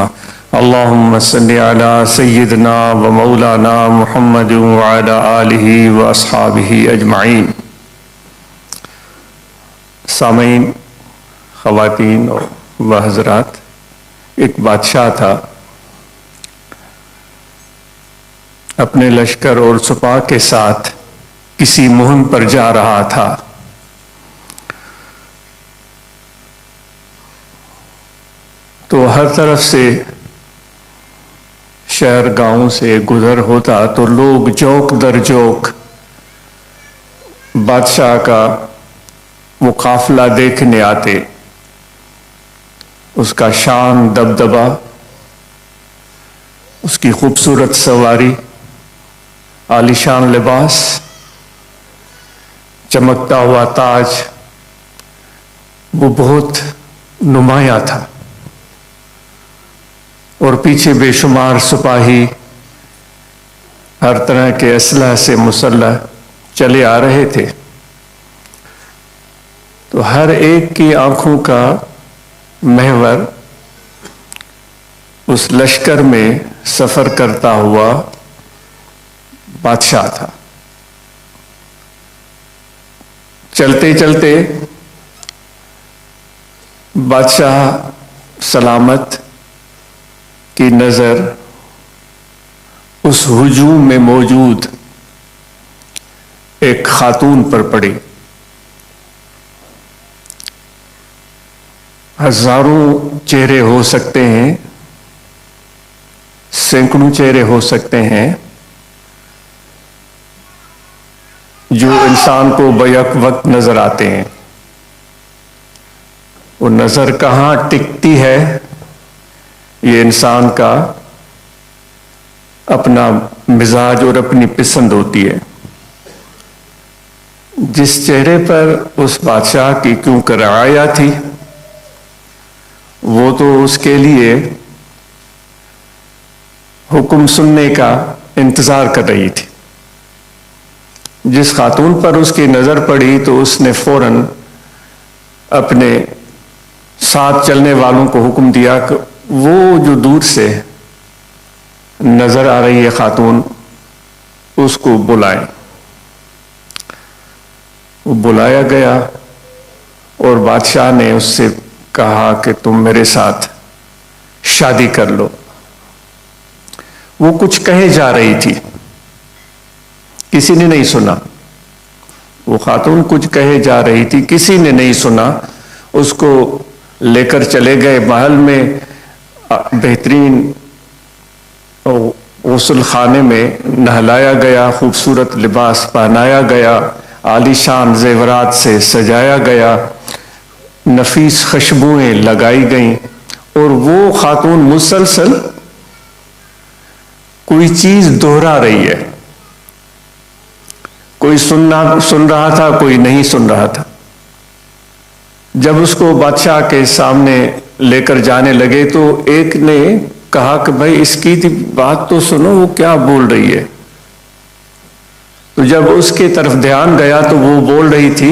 تسلیما اللہم صلی علی سیدنا و مولانا محمد وعلی آلہ و اصحابہ اجمعین۔ سامعین، خواتین و حضرات، ایک بادشاہ تھا، اپنے لشکر اور سپاہ کے ساتھ کسی مہم پر جا رہا تھا۔ تو ہر طرف سے شہر گاؤں سے گزر ہوتا تو لوگ جوک در جوک بادشاہ کا وہ قافلہ دیکھنے آتے، اس کا شان دبدبا، اس کی خوبصورت سواری، عالیشان لباس، چمکتا ہوا تاج، وہ بہت نمایاں تھا، اور پیچھے بے شمار سپاہی ہر طرح کے اسلحے سے مسلح چلے آ رہے تھے۔ تو ہر ایک کی آنکھوں کا محور اس لشکر میں سفر کرتا ہوا بادشاہ تھا۔ چلتے چلتے بادشاہ سلامت کی نظر اس ہجوم میں موجود ایک خاتون پر پڑی۔ ہزاروں چہرے ہو سکتے ہیں، سینکڑوں چہرے ہو سکتے ہیں جو انسان کو بیک وقت نظر آتے ہیں۔ وہ نظر کہاں ٹکتی ہے، یہ انسان کا اپنا مزاج اور اپنی پسند ہوتی ہے۔ جس چہرے پر اس بادشاہ کی کیونکہ رعایا تھی، وہ تو اس کے لیے حکم سننے کا انتظار کر رہی تھی۔ جس خاتون پر اس کی نظر پڑی تو اس نے فوراً اپنے ساتھ چلنے والوں کو حکم دیا کہ وہ جو دور سے نظر آ رہی ہے خاتون، اس کو بلائیں۔ وہ بلایا گیا اور بادشاہ نے اس سے کہا کہ تم میرے ساتھ شادی کر لو۔ وہ کچھ کہے جا رہی تھی، کسی نے نہیں سنا۔ وہ خاتون کچھ کہے جا رہی تھی، کسی نے نہیں سنا۔ اس کو لے کر چلے گئے محل میں، بہترین غسل خانے میں نہلایا گیا، خوبصورت لباس پہنایا گیا، عالی شان زیورات سے سجایا گیا، نفیس خوشبوئیں لگائی گئیں، اور وہ خاتون مسلسل کوئی چیز دہرا رہی ہے۔ کوئی سن رہا تھا، کوئی نہیں سن رہا تھا۔ جب اس کو بادشاہ کے سامنے لے کر جانے لگے تو ایک نے کہا کہ بھائی اس کی بات تو سنو، وہ کیا بول رہی ہے۔ تو جب اس کی طرف دھیان گیا تو وہ بول رہی تھی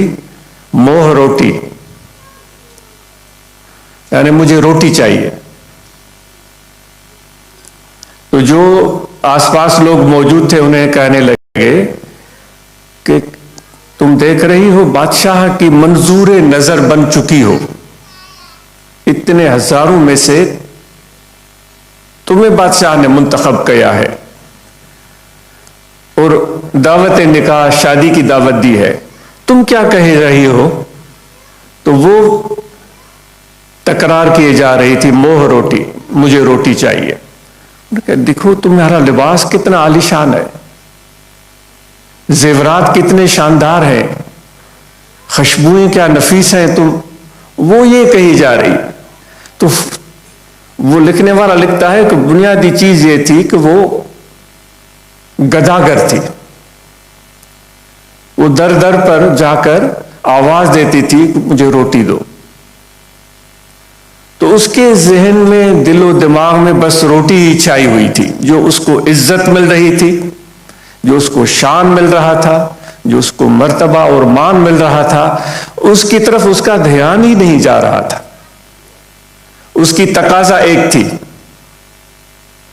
موہ روٹی، یعنی مجھے روٹی چاہیے۔ تو جو آس پاس لوگ موجود تھے انہیں کہنے لگے کہ تم دیکھ رہی ہو بادشاہ کی منظور نظر بن چکی ہو، اتنے ہزاروں میں سے تمہیں بادشاہ نے منتخب کیا ہے اور دعوت نکاح، شادی کی دعوت دی ہے، تم کیا کہہ رہی ہو؟ تو وہ تکرار کیے جا رہی تھی موہ روٹی، مجھے روٹی چاہیے۔ دیکھو تمہارا لباس کتنا عالیشان ہے، زیورات کتنے شاندار ہیں، خوشبوئیں کیا نفیس ہیں، تم وہ یہ کہی جا رہی۔ تو وہ لکھنے والا لکھتا ہے کہ بنیادی چیز یہ تھی کہ وہ گداگر تھی، وہ در در پر جا کر آواز دیتی تھی کہ مجھے روٹی دو۔ تو اس کے ذہن میں، دل و دماغ میں بس روٹی ہی چھائی ہوئی تھی، جو اس کو عزت مل رہی تھی، جو اس کو شان مل رہا تھا، جو اس کو مرتبہ اور مان مل رہا تھا، اس کی طرف اس کا دھیان ہی نہیں جا رہا تھا۔ اس کی تقاضا ایک تھی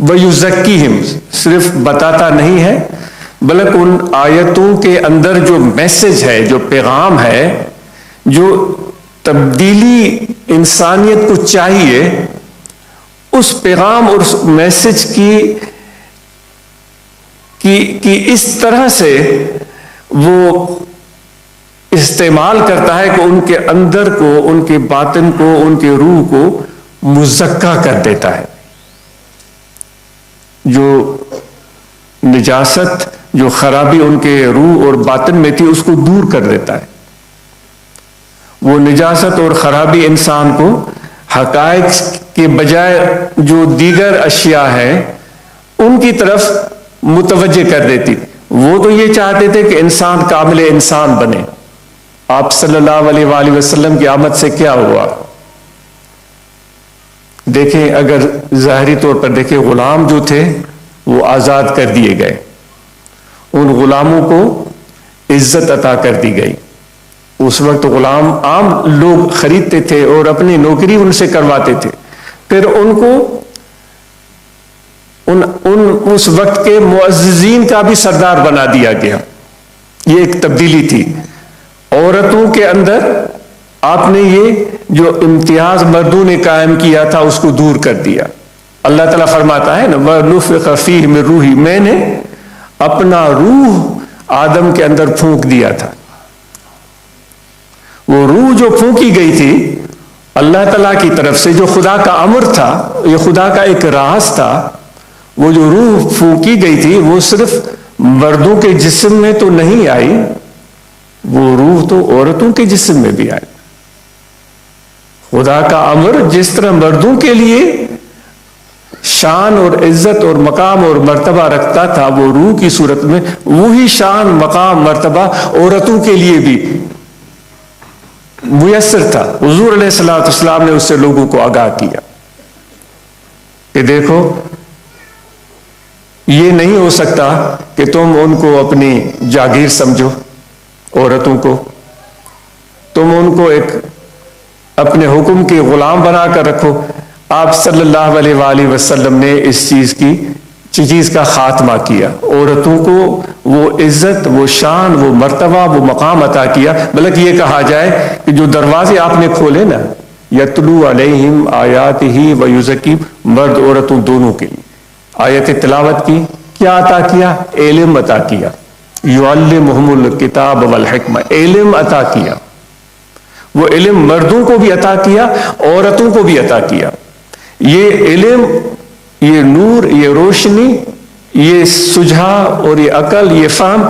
وَيُزَكِّيهِمْ، صرف بتاتا نہیں ہے بلکہ ان آیتوں کے اندر جو میسج ہے، جو پیغام ہے، جو تبدیلی انسانیت کو چاہیے، اس پیغام اور اس میسج کی اس طرح سے وہ استعمال کرتا ہے کہ ان کے اندر کو، ان کے باطن کو، ان کے روح کو مزکا کر دیتا ہے. جو نجاست، جو خرابی ان کے روح اور باطن میں تھی، اس کو دور کر دیتا ہے. وہ نجاست اور خرابی انسان کو حقائق کے بجائے جو دیگر اشیاء ہیں ان کی طرف متوجہ کر دیتی. وہ تو یہ چاہتے تھے کہ انسان کامل انسان بنے. آپ صلی اللہ علیہ وآلہ وسلم کی آمد سے کیا ہوا؟ دیکھیں، اگر ظاہری طور پر دیکھیں، غلام جو تھے وہ آزاد کر دیے گئے، ان غلاموں کو عزت عطا کر دی گئی. اس وقت غلام عام لوگ خریدتے تھے اور اپنی نوکری ان سے کرواتے تھے. پھر ان کو اس وقت کے معززین کا بھی سردار بنا دیا گیا. یہ ایک تبدیلی تھی. عورتوں کے اندر آپ نے یہ جو امتیاز مردوں نے قائم کیا تھا اس کو دور کر دیا. اللہ تعالیٰ فرماتا ہے نا، وَنُفِخَ فِيهِ مِن رُوحِي، میں نے اپنا روح آدم کے اندر پھونک دیا تھا. وہ روح جو پھونکی گئی تھی اللہ تعالیٰ کی طرف سے، جو خدا کا امر تھا، یہ خدا کا ایک راز تھا. وہ جو روح پھونکی گئی تھی وہ صرف مردوں کے جسم میں تو نہیں آئی، وہ روح تو عورتوں کے جسم میں بھی آئی. خدا کا امر جس طرح مردوں کے لیے شان اور عزت اور مقام اور مرتبہ رکھتا تھا، وہ روح کی صورت میں وہی شان، مقام، مرتبہ عورتوں کے لیے بھی میسر تھا. حضور علیہ الصلوۃ والسلام نے اس سے لوگوں کو آگاہ کیا کہ دیکھو، یہ نہیں ہو سکتا کہ تم ان کو اپنی جاگیر سمجھو، عورتوں کو تم ان کو ایک اپنے حکم کے غلام بنا کر رکھو. آپ صلی اللہ علیہ وآلہ وسلم نے اس چیز کا خاتمہ کیا. عورتوں کو وہ عزت، وہ شان، وہ مرتبہ، وہ مقام عطا کیا. بلکہ یہ کہا جائے کہ جو دروازے آپ نے کھولے نا، یتلو علیہم آیاتہ ویزکیہم، مرد عورتوں دونوں کے لیے آیت تلاوت کی. کیا عطا کیا؟ علم عطا کیا. یعلمہم الکتاب والحکمہ، علم عطا کیا. وہ علم مردوں کو بھی عطا کیا، عورتوں کو بھی عطا کیا. یہ علم، یہ نور، یہ روشنی، یہ سجھاؤ اور یہ عقل، یہ فہم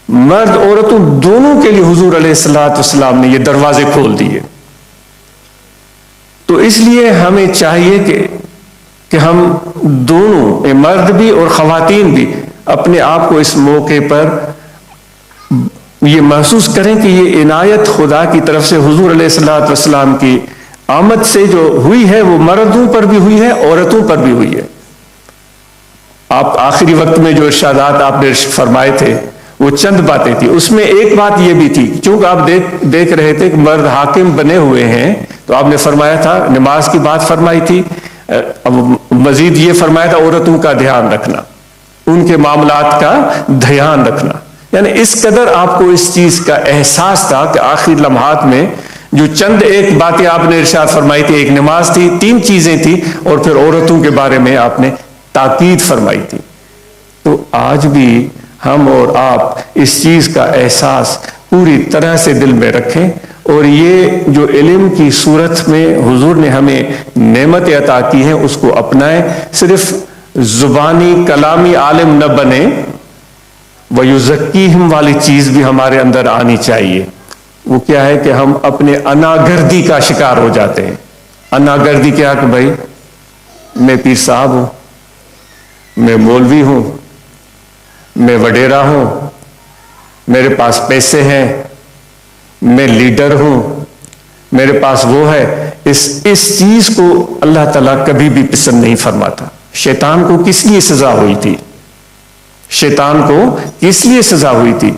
مرد عورتوں دونوں کے لیے حضور علیہ الصلوۃ والسلام نے یہ دروازے کھول دیے. تو اس لیے ہمیں چاہیے کہ ہم دونوں، مرد بھی اور خواتین بھی، اپنے آپ کو اس موقع پر یہ محسوس کریں کہ یہ عنایت خدا کی طرف سے حضور علیہ الصلوۃ والسلام کی آمد سے جو ہوئی ہے وہ مردوں پر بھی ہوئی ہے، عورتوں پر بھی ہوئی ہے. آپ آخری وقت میں جو ارشادات آپ نے فرمائے تھے وہ چند باتیں تھی. اس میں ایک بات یہ بھی تھی، چونکہ آپ دیکھ رہے تھے کہ مرد حاکم بنے ہوئے ہیں، تو آپ نے فرمایا تھا، نماز کی بات فرمائی تھی. اب مزید یہ فرمایا تھا عورتوں کا دھیان رکھنا، ان کے معاملات کا دھیان رکھنا. یعنی اس قدر آپ کو اس چیز کا احساس تھا کہ آخری لمحات میں جو چند ایک باتیں آپ نے ارشاد فرمائی تھی، ایک نماز تھی، 3 چیزیں تھی، اور پھر عورتوں کے بارے میں آپ نے تاکید فرمائی تھی. تو آج بھی ہم اور آپ اس چیز کا احساس پوری طرح سے دل میں رکھیں، اور یہ جو علم کی صورت میں حضور نے ہمیں نعمت عطا کی ہیں اس کو اپنائیں. صرف زبانی کلامی عالم نہ بنے، وَيُزَكِّيهِمْ والی چیز بھی ہمارے اندر آنی چاہیے. وہ کیا ہے کہ ہم اپنے اناگردی کا شکار ہو جاتے ہیں. اناگردی کیا کہ بھائی میں پیر صاحب ہوں، میں مولوی ہوں، میں وڈیرا ہوں، میرے پاس پیسے ہیں، میں لیڈر ہوں، میرے پاس وہ ہے. اس چیز کو اللہ تعالیٰ کبھی بھی پسند نہیں فرماتا. شیطان کو کس لیے سزا ہوئی تھی؟ شیطان کو کس لیے سزا ہوئی تھی؟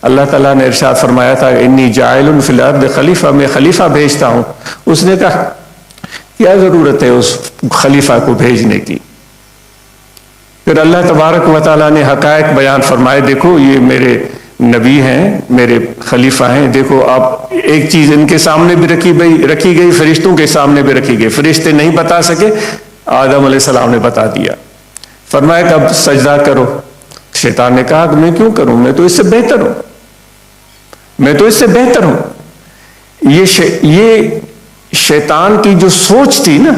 اللہ تعالیٰ نے ارشاد فرمایا تھا، انی جاعل فی الارض خلیفہ، میں خلیفہ بھیجتا ہوں. اس نے کہا کیا ضرورت ہے اس خلیفہ کو بھیجنے کی؟ پھر اللہ تبارک و تعالیٰ نے حقائق بیان فرمائے، دیکھو یہ میرے نبی ہیں، میرے خلیفہ ہیں، دیکھو آپ ایک چیز ان کے سامنے بھی رکھی گئی، فرشتوں کے سامنے بھی رکھی گئی، فرشتے نہیں بتا سکے، آدم علیہ السلام نے بتا دیا، فرمایا کہ اب سجدہ کرو۔ شیطان نے کہا کہ میں کیوں کروں، میں تو اس سے بہتر ہوں، میں تو اس سے بہتر ہوں۔ یہ شیطان کی جو سوچ تھی نا،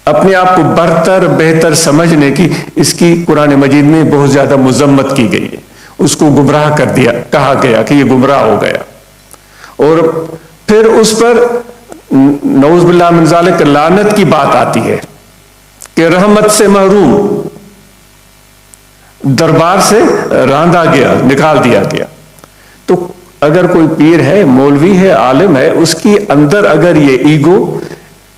اپنے آپ کو برتر بہتر سمجھنے کی، اس کی قرآن مجید میں بہت زیادہ مذمت کی گئی ہے، اس کو گمراہ کر دیا، کہا گیا کہ یہ گمراہ ہو گیا، اور پھر اس پر نعوذ باللہ من ذالک لعنت کی بات آتی ہے کہ رحمت سے محروم، دربار سے راندا گیا، نکال دیا گیا۔ تو اگر کوئی پیر ہے، مولوی ہے، عالم ہے، اس کی اندر اگر یہ ایگو،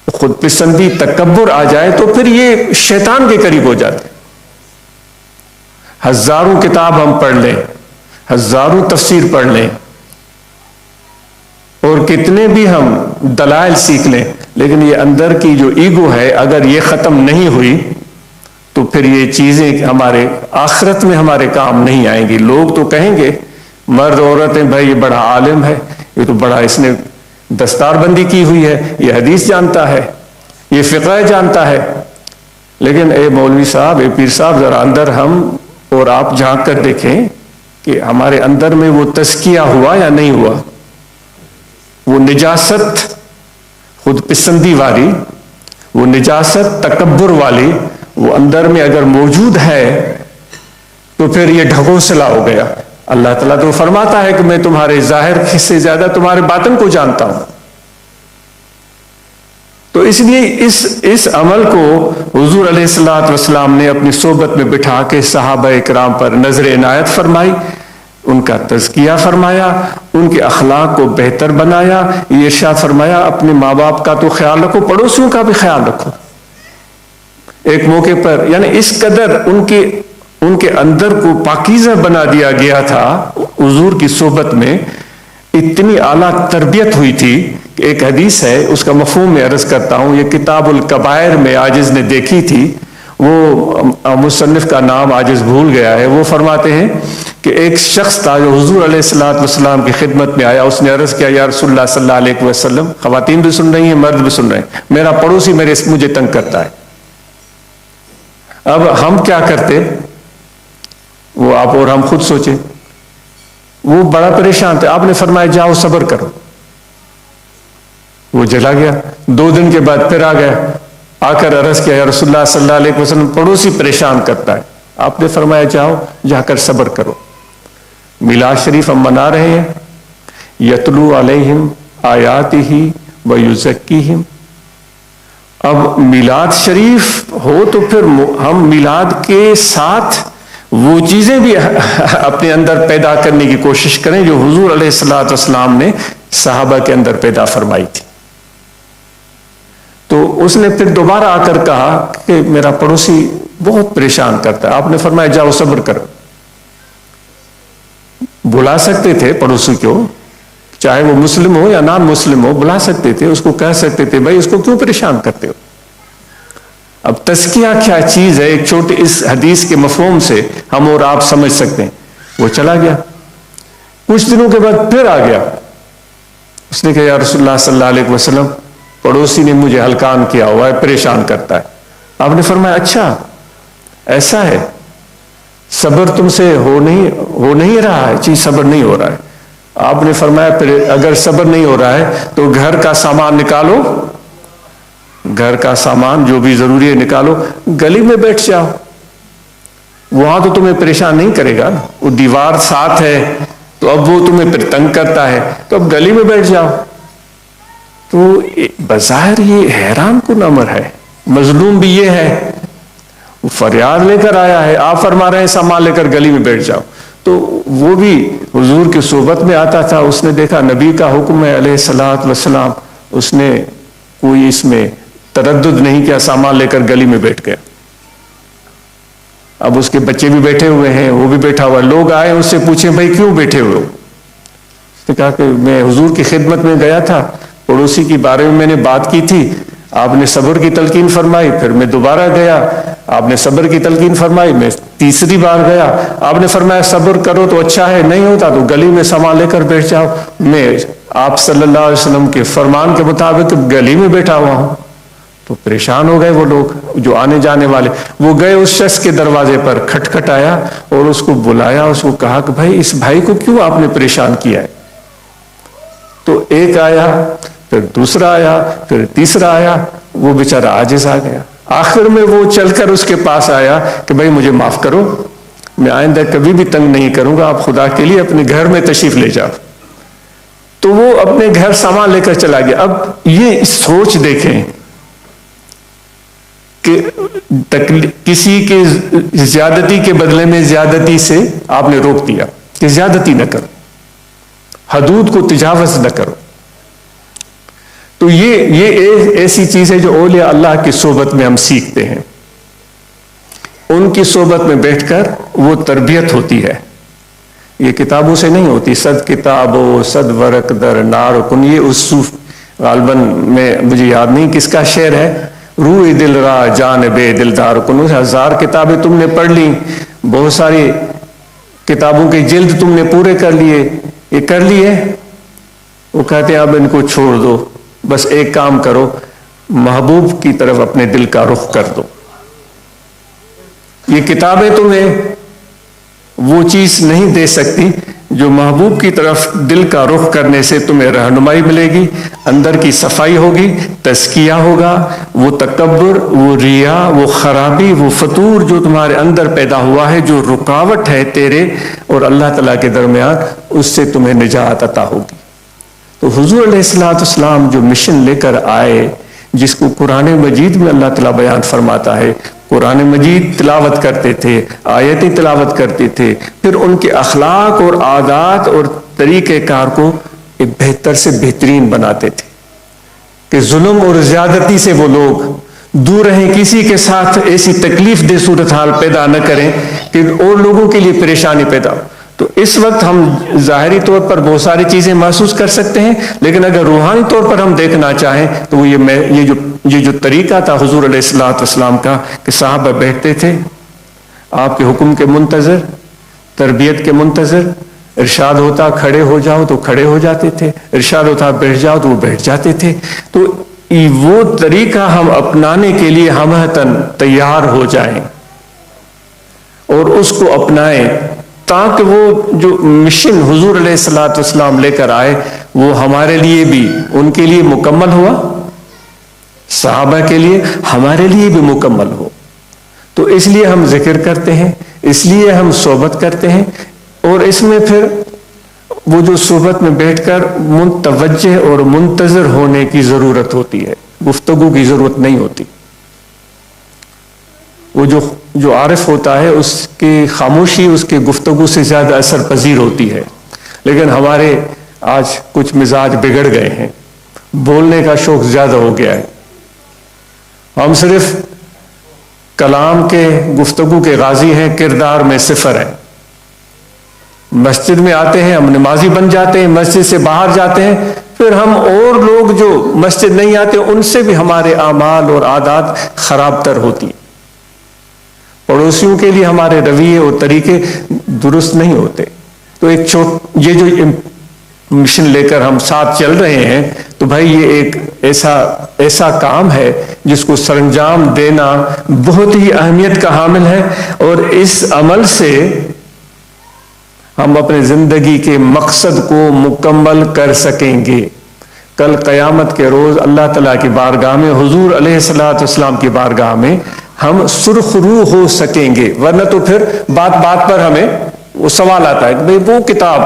خود پسندی، تکبر آ جائے تو پھر یہ شیطان کے قریب ہو جاتے۔ ہزاروں کتاب ہم پڑھ لیں، ہزاروں تفسیر پڑھ لیں، اور کتنے بھی ہم دلائل سیکھ لیں، لیکن یہ اندر کی جو ایگو ہے اگر یہ ختم نہیں ہوئی تو پھر یہ چیزیں ہمارے آخرت میں ہمارے کام نہیں آئیں گی۔ لوگ تو کہیں گے، مرد عورتیں، بھائی یہ بڑا عالم ہے، یہ تو بڑا اس نے دستار بندی کی ہوئی ہے، یہ حدیث جانتا ہے، یہ فقہ جانتا ہے، لیکن اے مولوی صاحب، اے پیر صاحب، ذرا اندر ہم اور آپ جھانک کر دیکھیں کہ ہمارے اندر میں وہ تزکیہ ہوا یا نہیں ہوا، وہ نجاست خود پسندی والی، وہ نجاست تکبر والی، وہ اندر میں اگر موجود ہے تو پھر یہ ڈھکوسلا ہو گیا۔ اللہ تعالیٰ تو فرماتا ہے کہ میں تمہارے ظاہر سے زیادہ تمہارے باطن کو جانتا ہوں۔ تو اس لیے اس عمل کو حضور علیہ السلام نے اپنی صحبت میں بٹھا کے صحابہ کرام پر نظر عنایت فرمائی، ان کا تزکیہ فرمایا، ان کے اخلاق کو بہتر بنایا۔ یہ ارشاد فرمایا اپنے ماں باپ کا تو خیال رکھو، پڑوسیوں کا بھی خیال رکھو۔ ایک موقع پر یعنی اس قدر ان کے اندر کو پاکیزہ بنا دیا گیا تھا، حضور کی صحبت میں اتنی اعلیٰ تربیت ہوئی تھی کہ ایک حدیث ہے، اس کا مفہوم میں عرض کرتا ہوں، یہ کتاب الکبائر میں عاجز نے دیکھی تھی، وہ مصنف کا نام عاجز بھول گیا ہے، وہ فرماتے ہیں کہ ایک شخص تھا جو حضور علیہ السلام کی خدمت میں آیا، اس نے عرض کیا، یا رسول اللہ صلی اللہ علیہ وسلم، خواتین بھی سن رہی ہیں، مرد بھی سن رہے ہیں، میرا پڑوسی مجھے تنگ کرتا ہے۔ اب ہم کیا کرتے، وہ آپ اور ہم خود سوچیں، وہ بڑا پریشان تھے، آپ نے فرمایا جاؤ صبر کرو۔ وہ چلا گیا، 2 دن کے بعد پھر آ گیا، آ کر عرض کیا، یا رسول اللہ صلی اللہ علیہ وسلم، پڑوسی پریشان کرتا ہے۔ آپ نے فرمایا جاؤ، جا کر صبر کرو۔ میلاد شریف ہم منا رہے ہیں، یتلو علیہم آیاتہ ویزکیہم۔ اب میلاد شریف ہو تو پھر ہم میلاد کے ساتھ وہ چیزیں بھی اپنے اندر پیدا کرنے کی کوشش کریں جو حضور علیہ السلام نے صحابہ کے اندر پیدا فرمائی تھی۔ تو اس نے پھر دوبارہ آ کر کہا کہ میرا پڑوسی بہت پریشان کرتا ہے۔ آپ نے فرمایا جاؤ صبر کرو۔ بلا سکتے تھے پڑوسی کو، چاہے وہ مسلم ہو یا نان مسلم ہو، بلا سکتے تھے، اس کو کہہ سکتے تھے بھائی اس کو کیوں پریشان کرتے ہو۔ اب تزکیہ کیا چیز ہے، ایک چھوٹے اس حدیث کے مفہوم سے ہم اور آپ سمجھ سکتے ہیں۔ وہ چلا گیا، کچھ دنوں کے بعد پھر آ گیا، اس نے کہا یا رسول اللہ صلی اللہ علیہ وسلم، پڑوسی نے مجھے ہلکان کیا ہوا ہے، پریشان کرتا ہے۔ آپ نے فرمایا اچھا ایسا ہے، صبر تم سے ہو نہیں رہا ہے، چیز صبر نہیں ہو رہا ہے۔ آپ نے فرمایا پھر اگر صبر نہیں ہو رہا ہے تو گھر کا سامان نکالو، گھر کا سامان جو بھی ضروری ہے نکالو، گلی میں بیٹھ جاؤ، وہاں تو تمہیں پریشان نہیں کرے گا، وہ دیوار ساتھ ہے تو اب وہ تمہیں پھر تنگ کرتا ہے، تو اب گلی میں بیٹھ جاؤ۔ تو بظاہر یہ حیران کن امر ہے، مظلوم بھی یہ ہے، وہ فریاد لے کر آیا ہے، آپ فرما رہے ہیں سامان لے کر گلی میں بیٹھ جاؤ۔ تو وہ بھی حضور کی صحبت میں آتا تھا، اس نے دیکھا نبی کا حکم ہے علیہ الصلوۃ والسلام، اس نے کوئی اس میں تردد نہیں کیا، سامان لے کر گلی میں بیٹھ گیا۔ اب اس کے بچے بھی بیٹھے ہوئے ہیں، وہ بھی بیٹھا ہوا ہے، لوگ آئے اس سے پوچھیں بھائی کیوں بیٹھے ہوئے ہو؟ اس نے کہا کہ میں حضور کی خدمت میں گیا تھا، پڑوسی کے بارے میں نے بات کی تھی، آپ نے صبر کی تلقین فرمائی، پھر میں دوبارہ گیا، آپ نے صبر کی تلقین فرمائی، میں تیسری بار گیا، آپ نے فرمایا صبر کرو تو اچھا ہے، نہیں ہوتا تو گلی میں سامان لے کر بیٹھ جاؤ۔ میں آپ صلی اللہ علیہ وسلم کے فرمان کے مطابق گلی میں بیٹھا ہوا ہوں۔ تو پریشان ہو گئے وہ لوگ جو آنے جانے والے، وہ گئے اس شخص کے دروازے پر، کھٹکھٹایا اور اس کو بلایا، اس کو کہا کہ بھائی اس بھائی کو کیوں آپ نے پریشان کیا ہے؟ تو ایک آیا، پھر دوسرا آیا، پھر تیسرا آیا، وہ بیچارہ عاجز آ گیا۔ آخر میں وہ چل کر اس کے پاس آیا کہ بھائی مجھے معاف کرو، میں آئندہ کبھی بھی تنگ نہیں کروں گا، آپ خدا کے لیے اپنے گھر میں تشریف لے جاؤ۔ تو وہ اپنے گھر سامان لے کر چلا گیا۔ اب یہ سوچ دیکھیں کہ کسی کے زیادتی کے بدلے میں زیادتی سے آپ نے روک دیا کہ زیادتی نہ کرو، حدود کو تجاوز نہ کرو۔ تو یہ ایسی چیز ہے جو اولیاء اللہ کی صحبت میں ہم سیکھتے ہیں، ان کی صحبت میں بیٹھ کر وہ تربیت ہوتی ہے، یہ کتابوں سے نہیں ہوتی۔ صد کتابوں صد ورق در نار کن، یہ اس صوف غالباً میں مجھے یاد نہیں کس کا شعر ہے، روح دل را جانب دلدار کن، 1000 کتابیں تم نے پڑھ لی، بہت ساری کتابوں کے جلد تم نے پورے کر لیے، یہ کر لیے، وہ کہتے ہیں اب ان کو چھوڑ دو، بس ایک کام کرو، محبوب کی طرف اپنے دل کا رخ کر دو۔ یہ کتابیں تمہیں وہ چیز نہیں دے سکتی جو محبوب کی طرف دل کا رخ کرنے سے تمہیں رہنمائی ملے گی، اندر کی صفائی ہوگی، تزکیہ ہوگا، وہ تکبر، وہ ریا، وہ خرابی، وہ فتور جو تمہارے اندر پیدا ہوا ہے، جو رکاوٹ ہے تیرے اور اللہ تعالیٰ کے درمیان، اس سے تمہیں نجات عطا ہوگی۔ تو حضور علیہ السلام جو مشن لے کر آئے، جس کو قرآن مجید میں اللہ تعالیٰ بیان فرماتا ہے، قرآن مجید تلاوت کرتے تھے، آیتیں تلاوت کرتے تھے، پھر ان کے اخلاق اور عادات اور طریقہ کار کو ایک بہتر سے بہترین بناتے تھے کہ ظلم اور زیادتی سے وہ لوگ دور رہیں، کسی کے ساتھ ایسی تکلیف دہ صورتحال پیدا نہ کریں کہ اور لوگوں کے لیے پریشانی پیدا ہو۔ تو اس وقت ہم ظاہری طور پر بہت ساری چیزیں محسوس کر سکتے ہیں، لیکن اگر روحانی طور پر ہم دیکھنا چاہیں تو وہ یہ جو طریقہ تھا حضور علیہ السلام کا کہ صحابہ بیٹھتے تھے آپ کے حکم کے منتظر، تربیت کے منتظر، ارشاد ہوتا کھڑے ہو جاؤ تو کھڑے ہو جاتے تھے، ارشاد ہوتا بیٹھ جاؤ تو وہ بیٹھ جاتے تھے۔ تو وہ طریقہ ہم اپنانے کے لیے ہمہتاً تیار ہو جائیں اور اس کو اپنائیں، تاکہ وہ جو مشن حضور علیہ السلام لے کر آئے وہ ہمارے لیے بھی ان کے لیے مکمل ہوا، صحابہ کے لیے ہمارے لیے بھی مکمل ہو۔ تو اس لیے ہم ذکر کرتے ہیں، اس لیے ہم صحبت کرتے ہیں، اور اس میں پھر وہ جو صحبت میں بیٹھ کر متوجہ اور منتظر ہونے کی ضرورت ہوتی ہے، گفتگو کی ضرورت نہیں ہوتی۔ وہ جو عارف ہوتا ہے اس کی خاموشی اس کے گفتگو سے زیادہ اثر پذیر ہوتی ہے، لیکن ہمارے آج کچھ مزاج بگڑ گئے ہیں، بولنے کا شوق زیادہ ہو گیا ہے، ہم صرف کلام کے گفتگو کے غازی ہیں، کردار میں صفر ہیں۔ مسجد میں آتے ہیں ہم نمازی بن جاتے ہیں، مسجد سے باہر جاتے ہیں پھر ہم اور لوگ جو مسجد نہیں آتے ان سے بھی ہمارے اعمال اور عادات خراب تر ہوتی ہیں، پڑوسیوں کے لیے ہمارے رویے اور طریقے درست نہیں ہوتے۔ تو یہ جو مشن لے کر ہم ساتھ چل رہے ہیں، تو بھائی یہ ایک ایسا کام ہے جس کو سر انجام دینا بہت ہی اہمیت کا حامل ہے، اور اس عمل سے ہم اپنے زندگی کے مقصد کو مکمل کر سکیں گے۔ کل قیامت کے روز اللہ تعالیٰ کی بارگاہ میں، حضور علیہ السلام کی بارگاہ میں ہم سرخ روح ہو سکیں گے، ورنہ تو پھر بات بات پر ہمیں وہ سوال آتا ہے کہ بھئی وہ کتاب،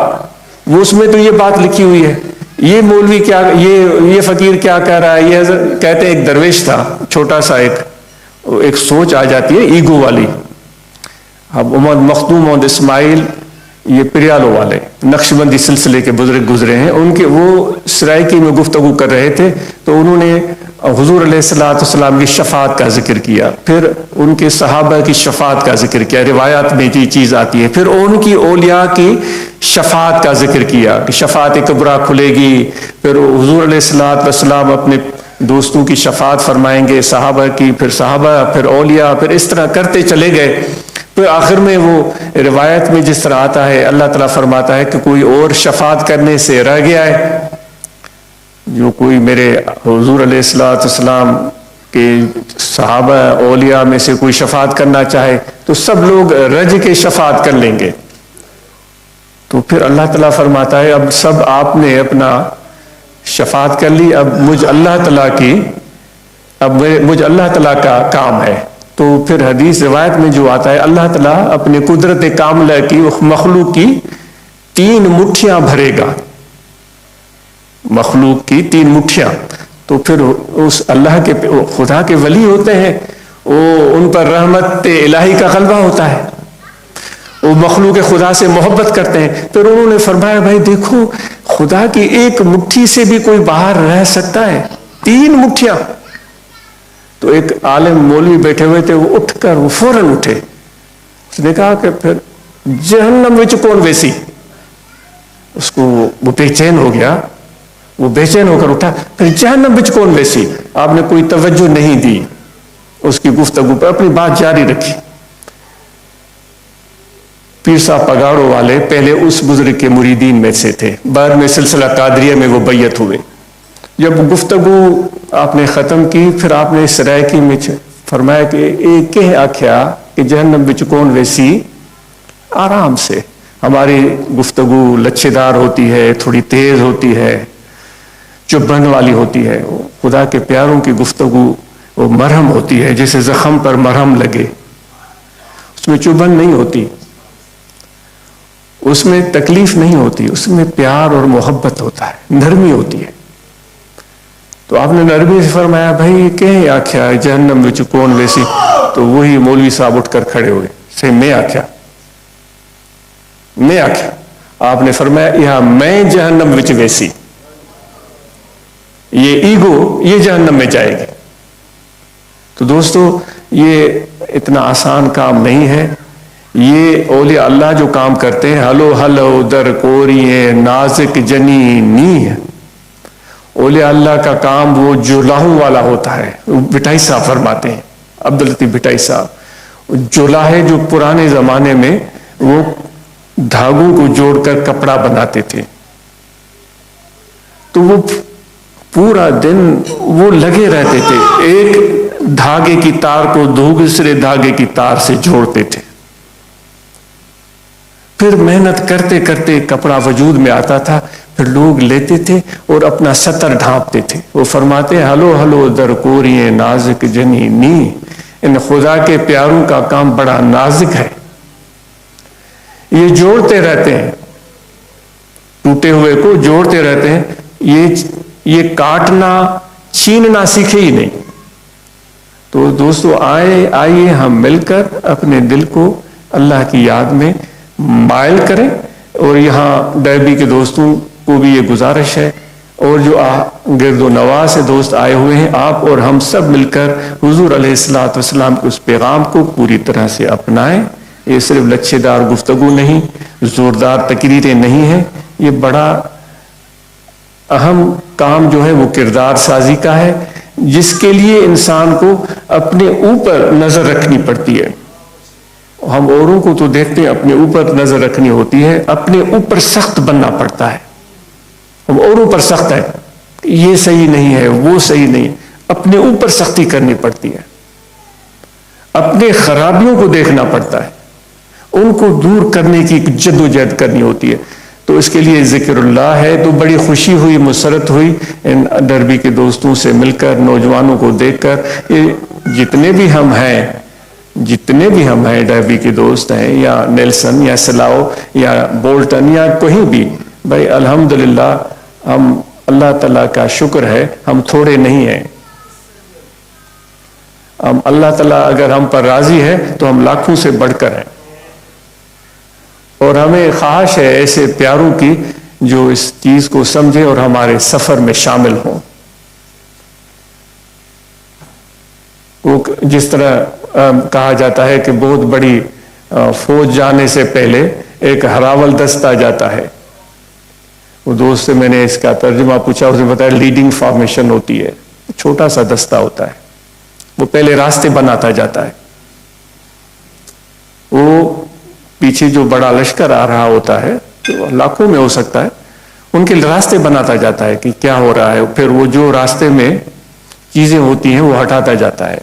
وہ اس میں تو یہ بات لکھی ہوئی ہے، یہ مولوی کیا، یہ فقیر کیا کہہ رہا ہے، یہ کہتے ہیں ایک درویش تھا، چھوٹا سا ایک سوچ آ جاتی ہے ایگو والی۔ اب محمد مخدوم محمد اسماعیل یہ پریالو والے نقشبندی سلسلے کے بزرگ گزرے ہیں، ان کے وہ سرائکی میں گفتگو کر رہے تھے تو انہوں نے حضور علیہ السلام کی شفاعت کا ذکر کیا، پھر ان کے صحابہ کی شفاعت کا ذکر کیا، روایات میں یہ چیز آتی ہے، پھر ان کی اولیاء کی شفاعت کا ذکر کیا کہ شفاعت کبریٰ کھلے گی، پھر حضور علیہ السلام اپنے دوستوں کی شفاعت فرمائیں گے، صحابہ کی، پھر صحابہ، پھر اولیاء، پھر اس طرح کرتے چلے گئے. پھر آخر میں وہ روایت میں جس طرح آتا ہے، اللہ تعالیٰ فرماتا ہے کہ کوئی اور شفاعت کرنے سے رہ گیا ہے، جو کوئی میرے حضور علیہ السلام کے صحابہ اولیاء میں سے کوئی شفاعت کرنا چاہے تو سب لوگ رج کے شفاعت کر لیں گے. تو پھر اللہ تعالیٰ فرماتا ہے اب سب آپ نے اپنا شفاعت کر لی، اب مجھ اللہ تعالیٰ کا کام ہے. تو پھر حدیث روایت میں جو آتا ہے، اللہ تعالیٰ اپنے قدرت کاملہ کی مخلوق کی 3 مٹھیاں بھرے گا، مخلوق کی 3 مٹھیاں. تو پھر اس اللہ کے خدا کے ولی ہوتے ہیں، وہ ان پر رحمت الہی کا غلبہ ہوتا ہے، وہ مخلوق خدا سے محبت کرتے ہیں. پھر انہوں نے فرمایا بھائی دیکھو، خدا کی 1 مٹھی سے بھی کوئی باہر رہ سکتا ہے، 3 مٹھیاں. تو ایک عالم مولوی بیٹھے ہوئے تھے، وہ اٹھ کر وہ فوراً اٹھے، اس نے کہا کہ پھر جہنم وچ کون ویسی. اس کو وہ بے چین ہو گیا، وہ بے چین ہو کر اٹھا، پھر جہنم وچ کون ویسی. آپ نے کوئی توجہ نہیں دی اس کی گفتگو پر، اپنی بات جاری رکھی. پیر صاحب پگاڑوں والے پہلے اس بزرگ کے مریدین میں سے تھے، بعد میں سلسلہ قادریہ میں وہ بیعت ہوئے. جب گفتگو آپ نے ختم کی، پھر آپ نے اس رائے کی میں فرمایا کہ ایک کہہ آکھیا کہ جہنم وچ کون ویسی. آرام سے ہماری گفتگو لچھے دار ہوتی ہے، تھوڑی تیز ہوتی ہے، چبھن والی ہوتی ہے. خدا کے پیاروں کی گفتگو وہ مرہم ہوتی ہے، جیسے زخم پر مرہم لگے، اس میں چبھن نہیں ہوتی، اس میں تکلیف نہیں ہوتی، اس میں پیار اور محبت ہوتا ہے، نرمی ہوتی ہے. تو آپ نے نرمی سے فرمایا بھائی کہ آکھیا جہنم وچ کون ویسی. تو وہی مولوی صاحب اٹھ کر کھڑے ہوئے، سے میں آکھیا. آپ نے فرمایا یہاں میں جہنم وچ ویسی، یہ ایگو یہ جہنم میں جائے گی. تو دوستو یہ اتنا آسان کام نہیں ہے. یہ اولیاء اللہ جو کام کرتے ہیں، ہلو ہلو در کوریے نازک جنی نی ہے. اولیاء اللہ کا کام وہ جولاہوں والا ہوتا ہے. بھٹائی صاحب فرماتے ہیں، عبداللطیف بھٹائی صاحب، جولا ہے جو پرانے زمانے میں وہ دھاگوں کو جوڑ کر کپڑا بناتے تھے. تو وہ پورا دن وہ لگے رہتے تھے، ایک دھاگے کی تار کو دوسرے دھاگے کی تار سے جوڑتے تھے. پھر محنت کرتے کرتے کپڑا وجود میں آتا تھا، پھر لوگ لیتے تھے اور اپنا ستر ڈھانپتے تھے. وہ فرماتے ہیں ہلو ہلو در کوریے نازک جنی نی. ان خدا کے پیاروں کا کام بڑا نازک ہے، یہ جوڑتے رہتے ہیں، ٹوٹے ہوئے کو جوڑتے رہتے ہیں. یہ کاٹنا چھیننا سیکھے ہی نہیں. تو دوستو آئیے ہم مل کر اپنے دل کو اللہ کی یاد میں مائل کریں. اور یہاں ڈربی کے دوستوں کو بھی یہ گزارش ہے، اور جو گرد و نواح سے دوست آئے ہوئے ہیں، آپ اور ہم سب مل کر حضور علیہ السلام کے اس پیغام کو پوری طرح سے اپنائیں. یہ صرف لچھے دار گفتگو نہیں، زوردار تقریریں نہیں ہیں. یہ بڑا اہم کام جو ہے وہ کردار سازی کا ہے، جس کے لیے انسان کو اپنے اوپر نظر رکھنی پڑتی ہے. ہم اوروں کو تو دیکھتے ہیں، اپنے اوپر نظر رکھنی ہوتی ہے، اپنے اوپر سخت بننا پڑتا ہے. ہم اوروں پر سخت ہے، یہ صحیح نہیں ہے، وہ صحیح نہیں، اپنے اوپر سختی کرنی پڑتی ہے، اپنے خرابیوں کو دیکھنا پڑتا ہے، ان کو دور کرنے کی جد و جہد کرنی ہوتی ہے. تو اس کے لیے ذکر اللہ ہے. تو بڑی خوشی ہوئی، مسرت ہوئی ان ڈربی کے دوستوں سے مل کر، نوجوانوں کو دیکھ کر. یہ جتنے بھی ہم ہیں ڈربی کے دوست ہیں، یا نیلسن یا سلاؤ یا بولٹن یا کہیں بھی، بھائی الحمدللہ ہم اللہ تعالیٰ کا شکر ہے ہم تھوڑے نہیں ہیں. ہم اللہ تعالیٰ اگر ہم پر راضی ہے تو ہم لاکھوں سے بڑھ کر ہیں. اور ہمیں خواہش ہے ایسے پیاروں کی جو اس چیز کو سمجھے اور ہمارے سفر میں شامل ہوں. وہ جس طرح کہا جاتا ہے کہ بہت بڑی فوج جانے سے پہلے ایک ہراول دستہ جاتا ہے. وہ دوست سے میں نے اس کا ترجمہ پوچھا، اسے بتایا لیڈنگ فارمیشن ہوتی ہے. چھوٹا سا دستہ ہوتا ہے، وہ پہلے راستے بناتا جاتا ہے، وہ پیچھے جو بڑا لشکر آ رہا ہوتا ہے، تو لاکھوں میں ہو سکتا ہے، ان کے راستے بناتا جاتا ہے کہ کیا ہو رہا ہے، پھر وہ جو راستے میں چیزیں ہوتی ہیں وہ ہٹاتا جاتا ہے،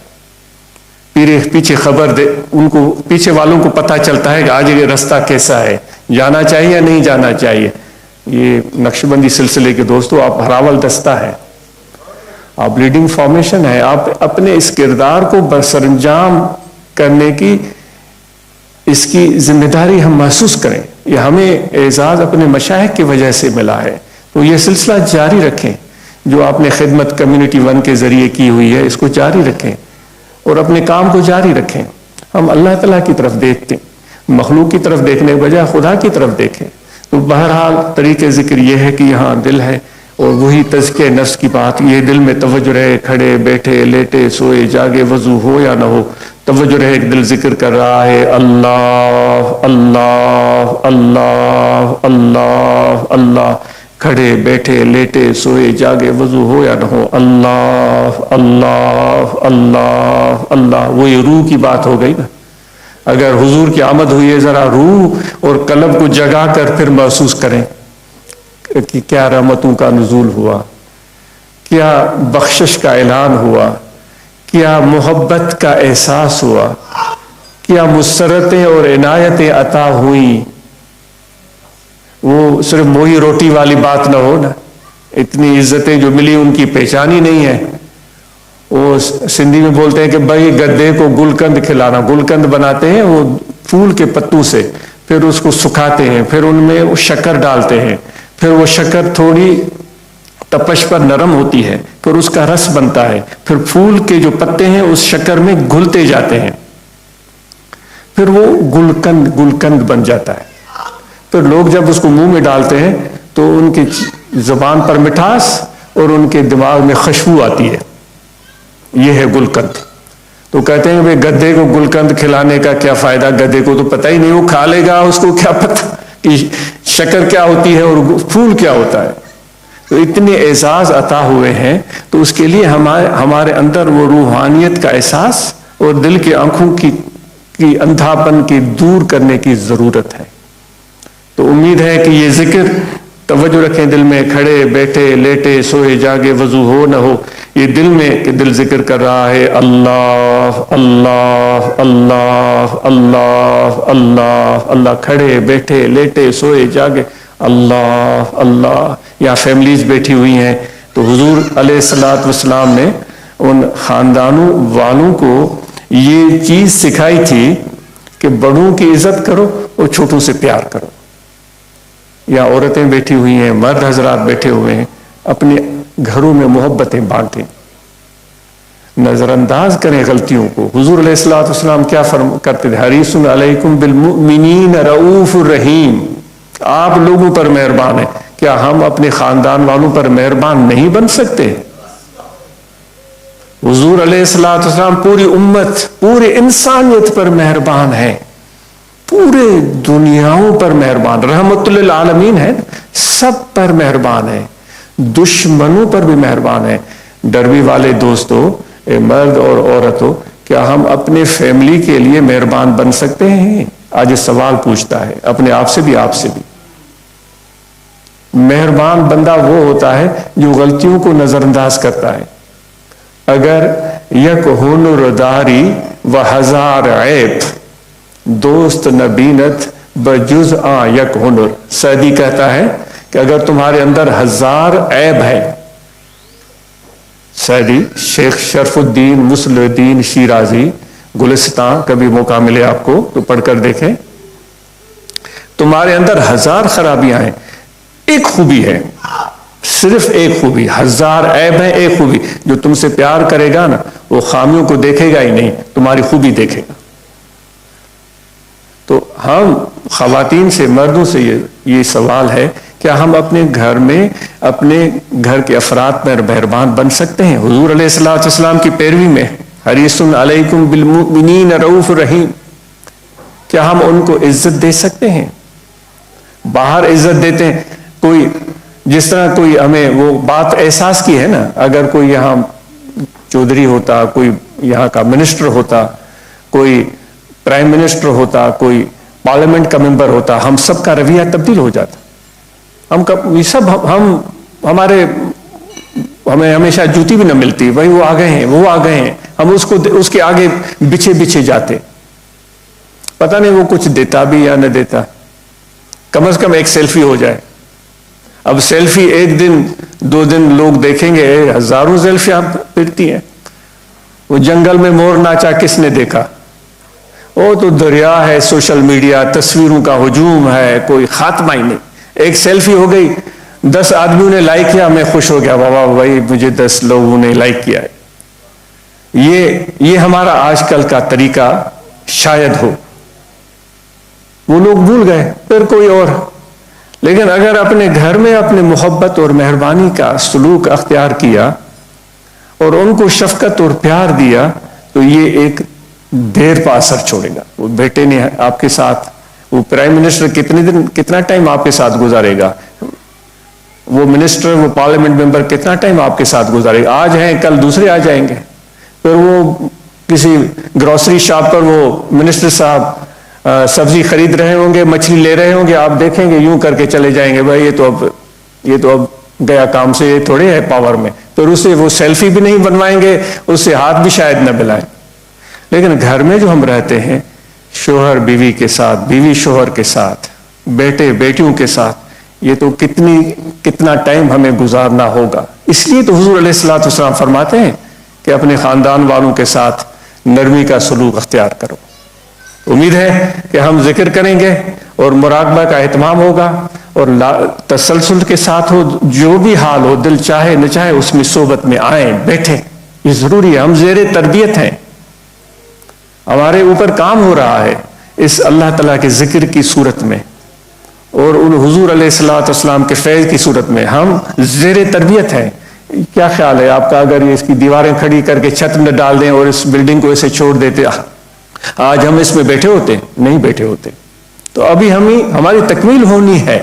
پیچھے خبر دے، ان کو پیچھے والوں کو پتہ چلتا ہے کہ آج یہ راستہ کیسا ہے، جانا چاہیے یا نہیں جانا چاہیے۔ یہ نقشبندی سلسلے کے دوستو، آپ ہراول دستہ ہے، آپ لیڈنگ فارمیشن ہے، آپ اپنے اس کردار کو برسرانجام کرنے کی اس کی ذمہ داری ہم محسوس کریں۔ یہ ہمیں اعزاز اپنے مشائخ کی وجہ سے ملا ہے، تو یہ سلسلہ جاری رکھیں، جو آپ نے خدمت کمیونٹی ون کے ذریعے کی ہوئی ہے، اس کو جاری رکھیں اور اپنے کام کو جاری رکھیں۔ ہم اللہ تعالیٰ کی طرف دیکھتے ہیں، مخلوق کی طرف دیکھنے کے بجائے خدا کی طرف دیکھیں۔ تو بہرحال طریقے ذکر یہ ہے کہ یہاں دل ہے، اور وہی تزکیہ نفس کی بات، یہ دل میں توجہ رہے، کھڑے بیٹھے لیٹے سوئے جاگے وضو ہو یا نہ ہو، توجہ رہے، دل ذکر کر رہا ہے اللہ اللہ اللہ اللہ اللہ، کھڑے بیٹھے لیٹے سوئے جاگے وضو ہو یا نہ ہو، اللہ اللہ اللہ اللہ۔ وہی روح کی بات ہو گئی نا، اگر حضور کی آمد ہوئی ہے، ذرا روح اور قلب کو جگا کر پھر محسوس کریں کہ کیا رحمتوں کا نزول ہوا، کیا بخشش کا اعلان ہوا، کیا محبت کا احساس ہوا، کیا مسرتیں اور عنایتیں عطا ہوئیں۔ وہ صرف موئی روٹی والی بات نہ ہو نا، اتنی عزتیں جو ملی ان کی پہچان ہی نہیں ہے۔ وہ سندھی میں بولتے ہیں کہ بھائی گدے کو گلقند کھلانا، گلقند بناتے ہیں وہ پھول کے پتوں سے، پھر اس کو سکھاتے ہیں، پھر ان میں وہ شکر ڈالتے ہیں، پھر وہ شکر تھوڑی تپش پر نرم ہوتی ہے، پھر اس کا رس بنتا ہے، پھر پھول کے جو پتے ہیں اس شکر میں گھلتے جاتے ہیں، پھر وہ گلقند بن جاتا ہے۔ پھر لوگ جب اس کو منہ میں ڈالتے ہیں تو ان کی زبان پر مٹھاس اور ان کے دماغ میں خوشبو آتی ہے، یہ ہے گلقند۔ تو کہتے ہیں بھئی گدے کو گلقند کھلانے کا کیا فائدہ، گدے کو تو پتہ ہی نہیں، وہ کھا لے گا، اس کو کیا پتہ کہ شکر کیا ہوتی ہے اور پھول کیا ہوتا ہے۔ تو اتنے اعزاز عطا ہوئے ہیں، تو اس کے لیے ہمارے اندر وہ روحانیت کا احساس اور دل کی آنکھوں کی اندھاپن کی دور کرنے کی ضرورت ہے۔ تو امید ہے کہ یہ ذکر، توجہ رکھیں دل میں، کھڑے بیٹھے لیٹے سوئے جاگے وضو ہو نہ ہو، یہ دل میں کہ دل ذکر کر رہا ہے اللہ اللہ اللہ اللہ اللہ اللہ، کھڑے بیٹھے لیٹے سوئے جاگے اللہ اللہ۔ یا فیملیز بیٹھی ہوئی ہیں، تو حضور علیہ الصلوۃ والسلام نے ان خاندانوں والوں کو یہ چیز سکھائی تھی کہ بڑوں کی عزت کرو اور چھوٹوں سے پیار کرو۔ یا عورتیں بیٹھی ہوئی ہیں، مرد حضرات بیٹھے ہوئے ہیں، اپنے گھروں میں محبتیں بانٹیں، نظر انداز کریں غلطیوں کو۔ حضور علیہ الصلوۃ والسلام کیا کرتے تھے؟ حریص علیکم بالمؤمنین رؤوف الرحیم، آپ لوگوں پر مہربان ہیں۔ کیا ہم اپنے خاندان والوں پر مہربان نہیں بن سکتے؟ حضور علیہ الصلوۃ والسلام پوری امت، پوری انسانیت پر مہربان ہے، پورے دنیاؤں پر مہربان، رحمت للعالمین ہے، سب پر مہربان ہے، دشمنوں پر بھی مہربان ہے۔ ڈربی والے دوستو، مرد اور عورتوں، کیا ہم اپنے فیملی کے لیے مہربان بن سکتے ہیں؟ آج سوال پوچھتا ہے اپنے آپ سے بھی، آپ سے بھی۔ مہربان بندہ وہ ہوتا ہے جو غلطیوں کو نظر انداز کرتا ہے۔ اگر یک ہنر داری و ہزار عیب، دوست نہ بینت بجز یک ہنر۔ سعدی کہتا ہے کہ اگر تمہارے اندر ہزار عیب ہے، سعدی شیخ شرف الدین مسل الدین شیرازی، گلستان، کبھی موقع ملے آپ کو تو پڑھ کر دیکھیں، تمہارے اندر ہزار خرابیاں ہیں، ایک خوبی ہے، صرف ایک خوبی، ہزار عیب ہے، ایک خوبی۔ جو تم سے پیار کرے گا نا، وہ خامیوں کو دیکھے گا ہی نہیں، تمہاری خوبی دیکھے گا۔ تو ہم خواتین سے، مردوں سے یہ سوال ہے، کیا ہم اپنے گھر میں، اپنے گھر کے افراد پر مہربان بن سکتے ہیں؟ حضور علیہ الصلوۃ والسلام کی پیروی میں، حریص علیکم بالمؤمنین رؤوف الرحیم، کیا ہم ان کو عزت دے سکتے ہیں؟ باہر عزت دیتے ہیں، کوئی جس طرح کوئی ہمیں وہ بات احساس کی ہے نا، اگر کوئی یہاں چودھری ہوتا، کوئی یہاں کا منسٹر ہوتا، کوئی پرائم منسٹر ہوتا، کوئی پارلیمنٹ کا ممبر ہوتا، ہم سب کا رویہ تبدیل ہو جاتا. ہمیں ہمیشہ جوتی بھی نہ ملتی، بھائی وہ آ گئے ہیں، وہ آ گئے ہیں، ہم اس کے آگے بچھے جاتے. پتہ نہیں وہ کچھ دیتا بھی یا نہ دیتا، کم از کم ایک سیلفی ہو جائے. اب سیلفی ایک دن 2 دن لوگ دیکھیں گے، ہزاروں سیلفیاں پھرتی ہیں. وہ جنگل میں مور ناچا کس نے دیکھا؟ وہ تو دریا ہے، سوشل میڈیا، تصویروں کا ہجوم ہے، کوئی خاتمہ ہی نہیں. ایک سیلفی ہو گئی، 10 آدمیوں نے لائک کیا، میں خوش ہو گیا، بابا بھائی مجھے 10 لوگوں نے لائک کیا ہے. یہ ہمارا آج کل کا طریقہ شاید ہو. وہ لوگ بھول گئے، پھر کوئی اور. لیکن اگر اپنے گھر میں اپنے محبت اور مہربانی کا سلوک اختیار کیا اور ان کو شفقت اور پیار دیا تو یہ ایک دیر پا اثر چھوڑے گا. وہ بیٹے نے آپ کے ساتھ، وہ پرائم منسٹر کتنا ٹائم آپ کے ساتھ گزارے گا؟ وہ منسٹر، وہ پارلیمنٹ ممبر کتنا ٹائم آپ کے ساتھ گزارے گا؟ آج ہیں، کل دوسرے آ جائیں گے. پھر وہ کسی گروسری شاپ پر وہ منسٹر صاحب سبزی خرید رہے ہوں گے، مچھلی لے رہے ہوں گے، آپ دیکھیں گے یوں کر کے چلے جائیں گے، بھائی یہ تو اب گیا کام سے، یہ تھوڑے ہے پاور میں. پھر اس سے وہ سیلفی بھی نہیں بنوائیں گے، اس سے ہاتھ بھی شاید نہ ملائیں. لیکن گھر میں جو ہم رہتے ہیں، شوہر بیوی کے ساتھ، بیوی شوہر کے ساتھ، بیٹے بیٹیوں کے ساتھ، یہ تو کتنا ٹائم ہمیں گزارنا ہوگا. اس لیے تو حضور علیہ الصلوۃ والسلام فرماتے ہیں کہ اپنے خاندان والوں کے ساتھ نرمی کا سلوک اختیار کرو. امید ہے کہ ہم ذکر کریں گے اور مراقبہ کا اہتمام ہوگا اور تسلسل کے ساتھ ہو. جو بھی حال ہو، دل چاہے نہ چاہے، اس میں صحبت میں آئیں، بیٹھیں. یہ ضروری ہے. ہم زیر تربیت ہیں، ہمارے اوپر کام ہو رہا ہے اس اللہ تعالیٰ کے ذکر کی صورت میں اور ان حضور علیہ الصلوۃ والسلام کے فیض کی صورت میں ہم زیر تربیت ہیں. کیا خیال ہے آپ کا اگر یہ اس کی دیواریں کھڑی کر کے چھت میں ڈال دیں اور اس بلڈنگ کو ایسے چھوڑ دیتے، آج ہم اس میں بیٹھے ہوتے؟ نہیں بیٹھے ہوتے. تو ابھی ہماری تکمیل ہونی ہے.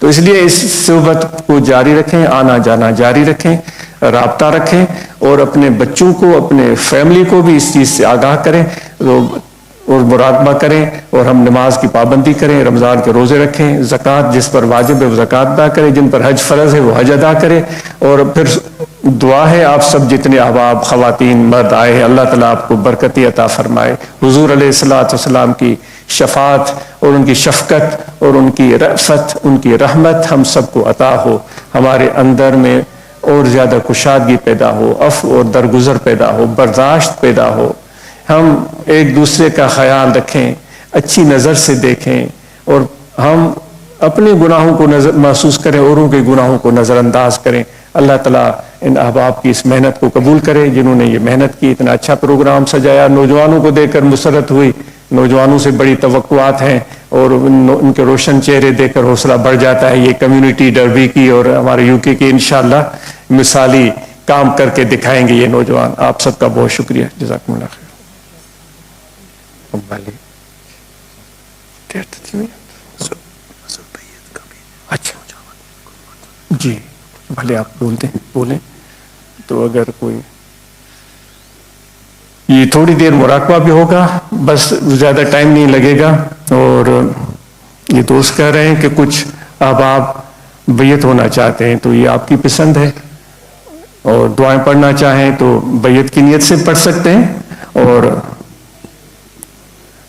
تو اس لیے اس صحبت کو جاری رکھیں، آنا جانا جاری رکھیں، رابطہ رکھیں اور اپنے بچوں کو، اپنے فیملی کو بھی اس چیز سے آگاہ کریں اور مراقبہ کریں. اور ہم نماز کی پابندی کریں، رمضان کے روزے رکھیں، زکوٰۃ جس پر واجب ہے وہ زکوٰۃ ادا کریں، جن پر حج فرض ہے وہ حج ادا کریں. اور پھر دعا ہے آپ سب جتنے احباب، خواتین، مرد آئے ہیں، اللہ تعالیٰ آپ کو برکتی عطا فرمائے. حضور علیہ الصلوۃ والسلام کی شفاعت اور ان کی شفقت اور ان کی رأفت، ان کی رحمت ہم سب کو عطا ہو. ہمارے اندر میں اور زیادہ کشادگی پیدا ہو، عفو اور درگزر پیدا ہو، برداشت پیدا ہو. ہم ایک دوسرے کا خیال رکھیں، اچھی نظر سے دیکھیں اور ہم اپنے گناہوں کو محسوس کریں، اوروں کے گناہوں کو نظر انداز کریں. اللہ تعالیٰ ان احباب کی اس محنت کو قبول کرے جنہوں نے یہ محنت کی. اتنا اچھا پروگرام سجایا، نوجوانوں کو دیکھ کر مسرت ہوئی. نوجوانوں سے بڑی توقعات ہیں اور ان کے روشن چہرے دیکھ کر حوصلہ بڑھ جاتا ہے. یہ کمیونٹی ڈربی کی اور ہمارے یو کے کی انشاءاللہ مثالی کام کر کے دکھائیں گے یہ نوجوان. آپ سب کا بہت شکریہ. جزاکم اللہ خیر. اچھا جی بھلے آپ بولیں تو اگر کوئی یہ تھوڑی دیر مراقبہ بھی ہوگا، بس زیادہ ٹائم نہیں لگے گا. اور یہ دوست کہہ رہے ہیں کہ کچھ احباب بیعت ہونا چاہتے ہیں تو یہ آپ کی پسند ہے، اور دعائیں پڑھنا چاہیں تو بیعت کی نیت سے پڑھ سکتے ہیں اور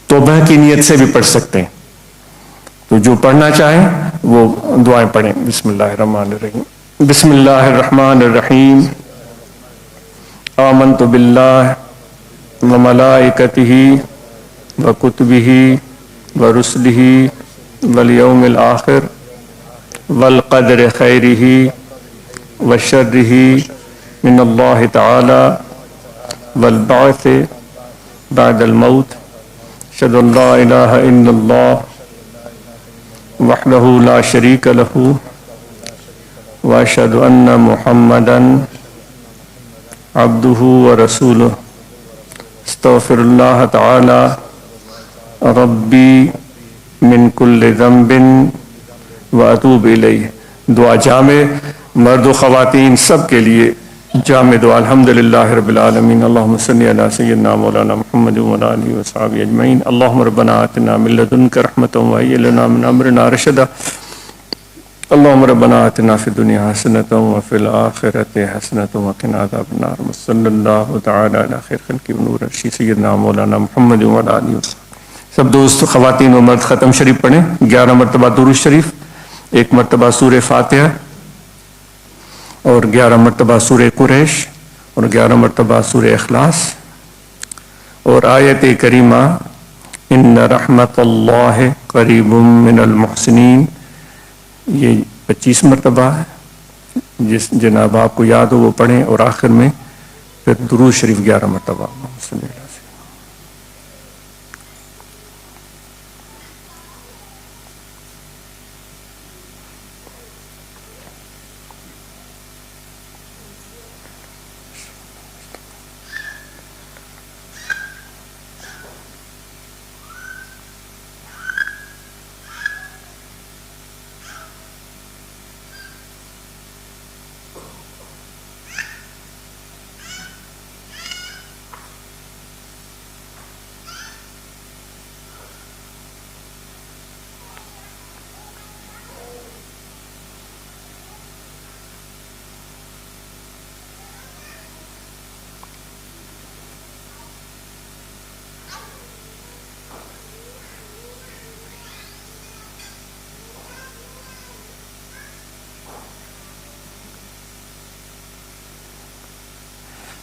توبہ کی نیت سے بھی پڑھ سکتے ہیں. تو جو پڑھنا چاہیں وہ دعائیں پڑھیں. بسم اللہ الرحمن الرحیم. بسم اللہ الرحمن الرحیم. آمنت باللہ وملائکتہ وکتبہ ورسلہ والیوم الآخر والقدر خیرہ وشرہ من اللہ تعالی والبعث بعد الموت. اشہد ان لا الہ الا اللہ وحدہ لا شریک لہ واشہد ان محمدا عبدہ ورسولہ. استغفر اللہ تعالی ربی من کل ذنب واتوب الیہ. دعا جامع مرد و خواتین سب کے لیے جامع دعا الحمدللہ رب العالمین اللہم صلی علی سیدنا مولانا محمد وعلی آلہ وصحبہ اجمعین اللہم ربنا آتنا من لدنک رحمتا وہیئ لنا من امرنا رشدا اللہم ربنا آتنا فی الدنیا حسنتا وفی الآخرۃ حسنتا وقنا عذاب النار صلی اللہ تعالی علی خیر خلق ونور عرشی سیدنا مولانا محمد وعلی آلہ وصحبہ. سب دوست خواتین و مرد ختم شریف پڑھیں. 11 مرتبہ درود شریف، 1 مرتبہ سورہ فاتحہ اور 11 مرتبہ سورہ قریش اور 11 مرتبہ سورہ اخلاص اور آیت کریمہ ان رحمت اللہ قریب من المحسنین، یہ 25 مرتبہ ہے. جس جناب آپ کو یاد ہو وہ پڑھیں اور آخر میں پھر درود شریف 11 مرتبہ.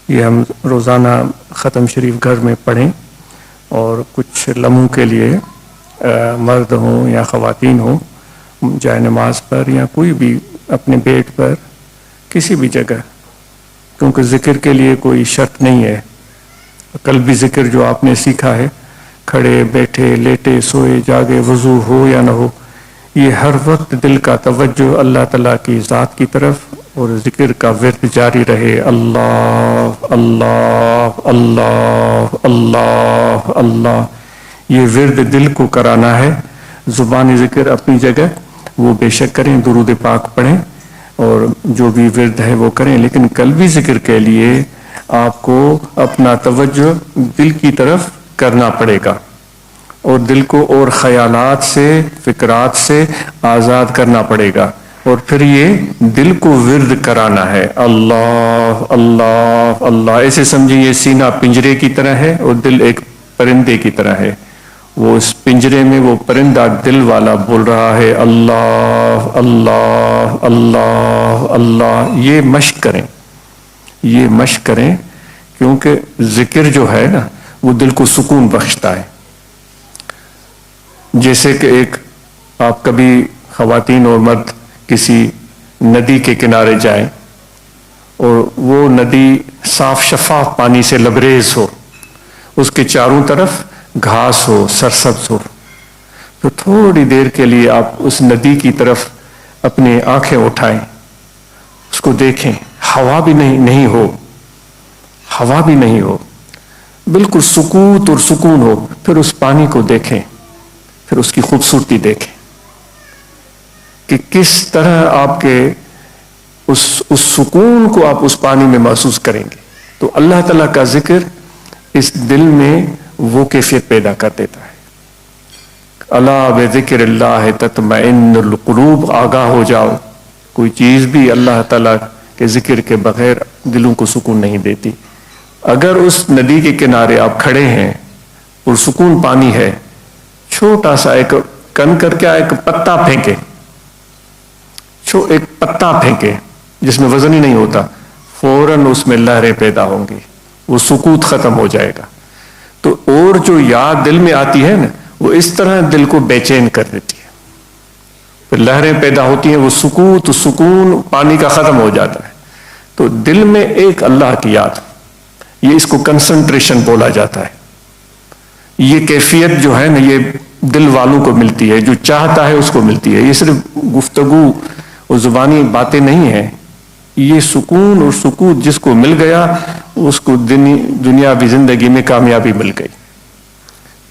یہ ہم روزانہ ختم شریف گھر میں پڑھیں اور کچھ لمحوں کے لیے مرد ہوں یا خواتین ہوں جائے نماز پر یا کوئی بھی اپنے بیڈ پر کسی بھی جگہ، کیونکہ ذکر کے لیے کوئی شرط نہیں ہے. قلبی ذکر جو آپ نے سیکھا ہے، کھڑے بیٹھے لیٹے سوئے جاگے وضو ہو یا نہ ہو، یہ ہر وقت دل کا توجہ اللہ تعالیٰ کی ذات کی طرف اور ذکر کا ورد جاری رہے. اللہ اللہ اللہ اللہ اللہ، یہ ورد دل کو کرانا ہے. زبانی ذکر اپنی جگہ وہ بے شک کریں، درود پاک پڑھیں اور جو بھی ورد ہے وہ کریں، لیکن قلبی ذکر کے لیے آپ کو اپنا توجہ دل کی طرف کرنا پڑے گا اور دل کو اور خیالات سے فکرات سے آزاد کرنا پڑے گا، اور پھر یہ دل کو ورد کرانا ہے. اللہ اللہ اللہ، ایسے سمجھیں یہ سینہ پنجرے کی طرح ہے اور دل ایک پرندے کی طرح ہے. وہ اس پنجرے میں وہ پرندہ دل والا بول رہا ہے اللہ اللہ اللہ اللہ. یہ مشق کریں، یہ مشق کریں، کیونکہ ذکر جو ہے نا وہ دل کو سکون بخشتا ہے. جیسے کہ ایک آپ کبھی خواتین اور مرد کسی ندی کے کنارے جائیں اور وہ ندی صاف شفاف پانی سے لبریز ہو، اس کے چاروں طرف گھاس ہو، سرسبز ہو، تو تھوڑی دیر کے لیے آپ اس ندی کی طرف اپنی آنکھیں اٹھائیں، اس کو دیکھیں. ہوا بھی نہیں ہو، ہوا بھی نہیں ہو، بالکل سکوت اور سکون ہو. پھر اس پانی کو دیکھیں، پھر اس کی خوبصورتی دیکھیں کہ کس طرح آپ کے اس سکون کو آپ اس پانی میں محسوس کریں گے. تو اللہ تعالیٰ کا ذکر اس دل میں وہ کیفیت پیدا کر دیتا ہے. الا بذکر اللہ تطمئن القلوب، آگاہ ہو جاؤ، کوئی چیز بھی اللہ تعالیٰ کے ذکر کے بغیر دلوں کو سکون نہیں دیتی. اگر اس ندی کے کنارے آپ کھڑے ہیں اور سکون پانی ہے، چھوٹا سا ایک کنکر کیا ایک پتا پھینکے، ایک پتا پھینکے جس میں وزن ہی نہیں ہوتا، فوراً اس میں لہریں پیدا ہوں گی، وہ سکوت ختم ہو جائے گا. تو اور جو یاد دل میں آتی ہے نا وہ اس طرح دل کو بے چین کر دیتی ہے، پھر لہریں پیدا ہوتی ہیں، وہ سکون پانی کا ختم ہو جاتا ہے. تو دل میں ایک اللہ کی یاد، یہ اس کو کنسنٹریشن بولا جاتا ہے. یہ کیفیت جو ہے نا یہ دل والوں کو ملتی ہے، جو چاہتا ہے اس کو ملتی ہے. یہ صرف گفتگو اور زبانی باتیں نہیں ہیں، یہ سکون اور سکوت جس کو مل گیا اس کو دنیاوی زندگی میں کامیابی مل گئی.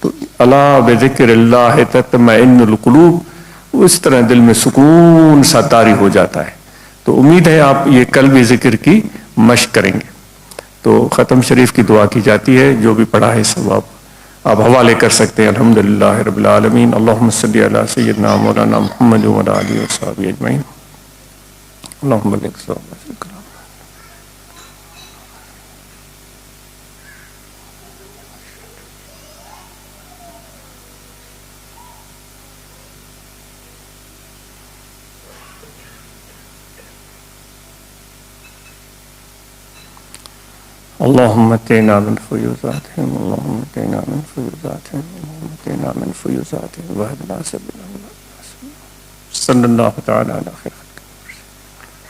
تو الا بذکر اللہ تطمئن القلوب، اس طرح دل میں سکون سا طاری ہو جاتا ہے. تو امید ہے آپ یہ قلبی ذکر کی مشق کریں گے. تو ختم شریف کی دعا کی جاتی ہے، جو بھی پڑھا ہے ثواب آپ حوالے کر سکتے ہیں. الحمدللہ رب العالمین. اللہم صلی علی سیدنا مولانا محمد وعلی آلہ وصحبہ اجمعین. اللہم بلغ ثواب. اللهم اتنا من فيوزاتهم، اللهم اتنا من فيوزاتهم، اللهم اتنا من فيوزاتهم واهدنا سبيل الرشاد. صلی اللہ تعالی علی خیر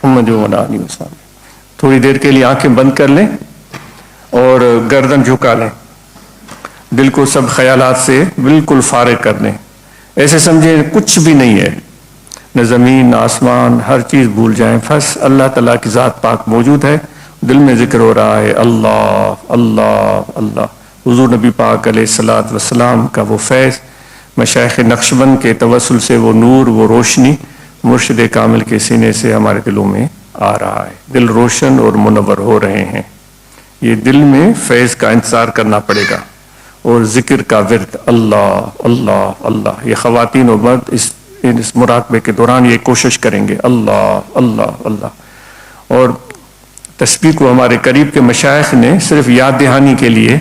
محمد وعلی آلہ وصحبہ. تھوڑی دیر کے لیے آنکھیں بند کر لیں اور گردن جھکا لیں. دل کو سب خیالات سے بالکل فارغ کر دیں. ایسے سمجھیں کچھ بھی نہیں ہے، نہ زمین نہ آسمان، ہر چیز بھول جائیں. بس اللہ تعالیٰ کی ذات پاک موجود ہے، دل میں ذکر ہو رہا ہے اللہ اللہ اللہ. حضور نبی پاک علیہ الصلوۃ والسلام کا وہ فیض، مشائخ نقشبند کے توسل سے وہ نور، وہ روشنی مرشد کامل کے سینے سے ہمارے دلوں میں آ رہا ہے. دل روشن اور منور ہو رہے ہیں. یہ دل میں فیض کا انتظار کرنا پڑے گا اور ذکر کا ورد اللہ اللہ اللہ. یہ خواتین و مرد اس مراقبے کے دوران یہ کوشش کریں گے اللہ اللہ اللہ. اور تسبیح کو ہمارے قریب کے مشائخ نے صرف یاد دہانی کے لیے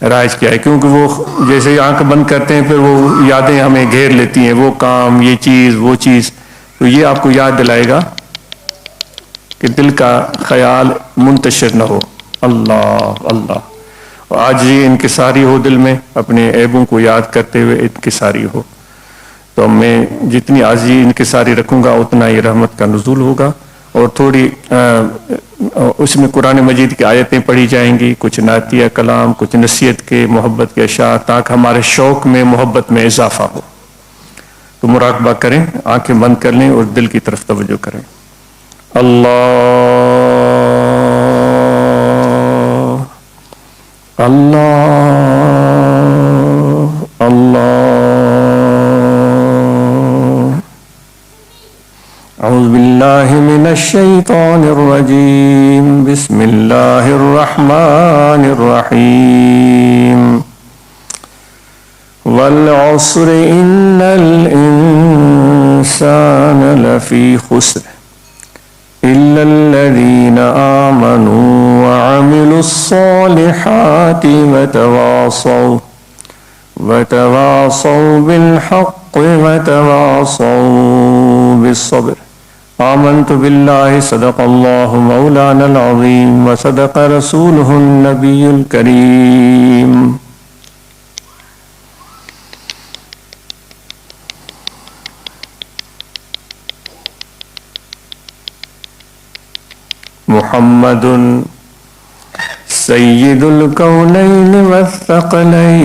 رائج کیا ہے، کیونکہ وہ جیسے آنکھ بند کرتے ہیں پھر وہ یادیں ہمیں گھیر لیتی ہیں، وہ کام، یہ چیز، وہ چیز. تو یہ آپ کو یاد دلائے گا کہ دل کا خیال منتشر نہ ہو اللہ اللہ. اور آج یہ انکساری ہو، دل میں اپنے عیبوں کو یاد کرتے ہوئے انکساری ہو. تو میں جتنی عاجزی انکساری رکھوں گا اتنا ہی رحمت کا نزول ہوگا. اور تھوڑی اس میں قرآن مجید کی آیتیں پڑھی جائیں گی، کچھ نعتیہ کلام، کچھ نصیحت کے، محبت کے اشعار، تاکہ ہمارے شوق میں، محبت میں اضافہ ہو. تو مراقبہ کریں، آنکھیں بند کر لیں اور دل کی طرف توجہ کریں. اللہ اللہ اللہ. اعوذ باللہ من الشیطان الرجیم. بسم اللہ الرحمن الرحیم. والعصر ان الانسان لفی خسر الا الذین آمنوا وعملوا الصالحات وتواصوا بالحق وتواصوا بالصبر. آمنت باللہ صدق اللہ مولانا العظیم وصدق رسولہ النبی الکریم. محمد سید الکونین والثقلین